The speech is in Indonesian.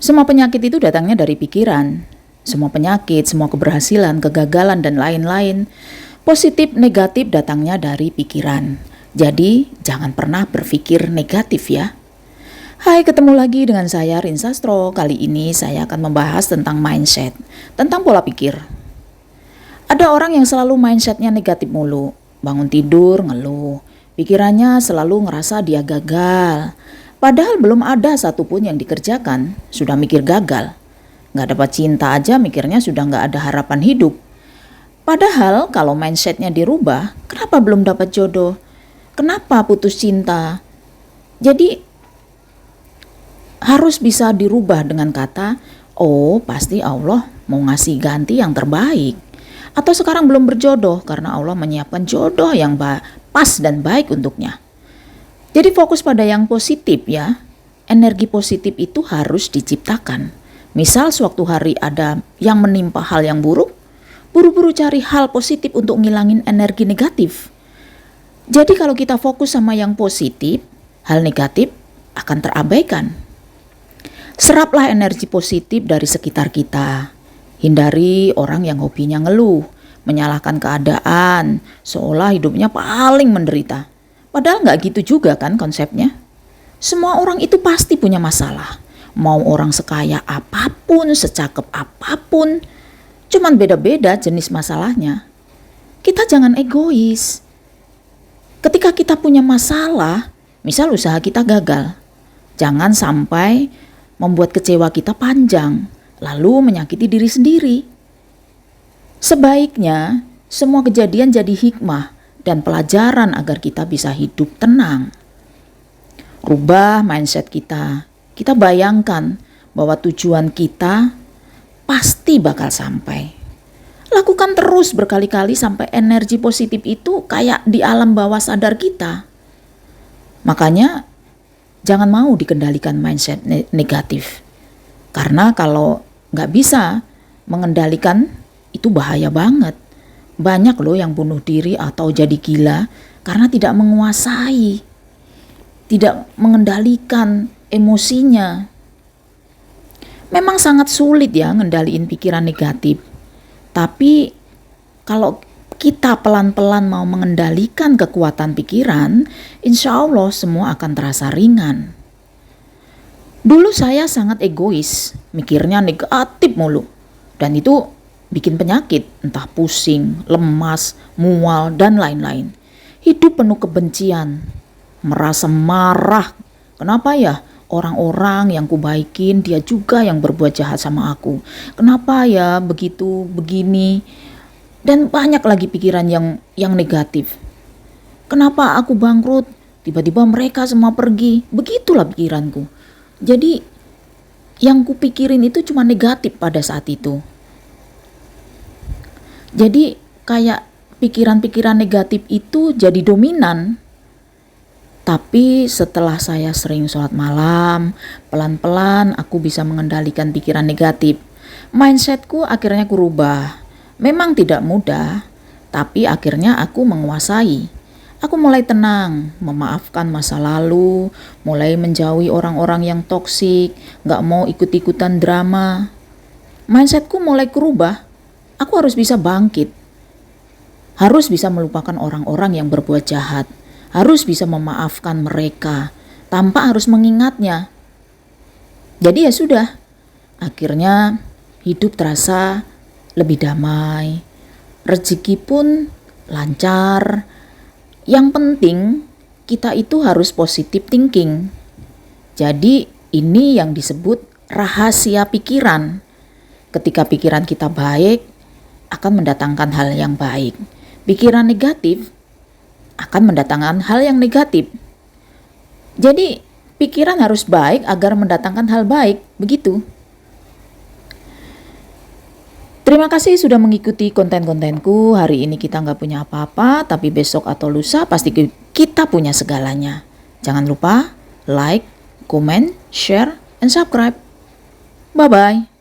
Semua penyakit itu datangnya dari pikiran. Semua penyakit, semua keberhasilan, kegagalan, dan lain-lain, positif, negatif datangnya dari pikiran. Jadi, jangan pernah berpikir negatif ya. Hai, ketemu lagi dengan saya Rin Sastro. Kali ini saya akan membahas tentang mindset, tentang pola pikir. Ada orang yang selalu mindsetnya negatif mulu. Bangun tidur, ngeluh. Pikirannya selalu ngerasa dia gagal. Padahal belum ada satupun yang dikerjakan, sudah mikir gagal. Nggak dapat cinta aja mikirnya sudah nggak ada harapan hidup. Padahal kalau mindsetnya dirubah, kenapa belum dapat jodoh? Kenapa putus cinta? Jadi harus bisa dirubah dengan kata, oh pasti Allah mau ngasih ganti yang terbaik. Atau sekarang belum berjodoh karena Allah menyiapkan jodoh yang pas dan baik untuknya. Jadi fokus pada yang positif ya. Energi positif itu harus diciptakan. Misal sewaktu hari ada yang menimpa hal yang buruk, buru-buru cari hal positif untuk ngilangin energi negatif. Jadi kalau kita fokus sama yang positif, hal negatif akan terabaikan. Seraplah energi positif dari sekitar kita. Hindari orang yang hobinya ngeluh, menyalahkan keadaan, seolah hidupnya paling menderita. Padahal nggak gitu juga kan konsepnya. Semua orang itu pasti punya masalah. Mau orang sekaya apapun, secakep apapun, cuman beda-beda jenis masalahnya. Kita jangan egois. Ketika kita punya masalah, misal usaha kita gagal, jangan sampai membuat kecewa kita panjang, lalu menyakiti diri sendiri. Sebaiknya semua kejadian jadi hikmah dan pelajaran agar kita bisa hidup tenang. Rubah mindset kita. Kita bayangkan bahwa tujuan kita pasti bakal sampai. Lakukan terus berkali-kali sampai energi positif itu kayak di alam bawah sadar kita. Makanya jangan mau dikendalikan mindset negatif. Karena kalau nggak bisa mengendalikan itu bahaya banget. Banyak loh yang bunuh diri atau jadi gila karena tidak menguasai, tidak mengendalikan emosinya. Memang sangat sulit ya ngendaliin pikiran negatif. Tapi kalau kita pelan-pelan mau mengendalikan kekuatan pikiran, insya Allah semua akan terasa ringan. Dulu saya sangat egois, mikirnya negatif mulu. Dan itu bikin penyakit, entah pusing, lemas, mual, dan lain-lain. Hidup penuh kebencian, merasa marah. Kenapa ya orang-orang yang kubaikin dia juga yang berbuat jahat sama aku? Kenapa ya begitu, begini? Dan banyak lagi pikiran yang negatif. Kenapa aku bangkrut? Tiba-tiba mereka semua pergi. Begitulah pikiranku. Jadi yang kupikirin itu cuma negatif pada saat itu. Jadi kayak pikiran-pikiran negatif itu jadi dominan. Tapi setelah saya sering sholat malam, pelan-pelan aku bisa mengendalikan pikiran negatif. Mindsetku akhirnya kurubah. Memang tidak mudah, tapi akhirnya aku menguasai. Aku mulai tenang, memaafkan masa lalu, mulai menjauhi orang-orang yang toksik, gak mau ikut-ikutan drama. Mindsetku mulai kurubah. Aku harus bisa bangkit, harus bisa melupakan orang-orang yang berbuat jahat, harus bisa memaafkan mereka tanpa harus mengingatnya. Jadi ya sudah, akhirnya hidup terasa lebih damai, rezeki pun lancar. Yang penting kita itu harus positive thinking. Jadi ini yang disebut rahasia pikiran. Ketika pikiran kita baik, akan mendatangkan hal yang baik. Pikiran negatif akan mendatangkan hal yang negatif. Jadi pikiran harus baik agar mendatangkan hal baik, begitu. Terima kasih sudah mengikuti konten-kontenku. Hari ini kita nggak punya apa-apa, tapi besok atau lusa pasti kita punya segalanya. Jangan lupa like, comment, share, and subscribe. Bye-bye.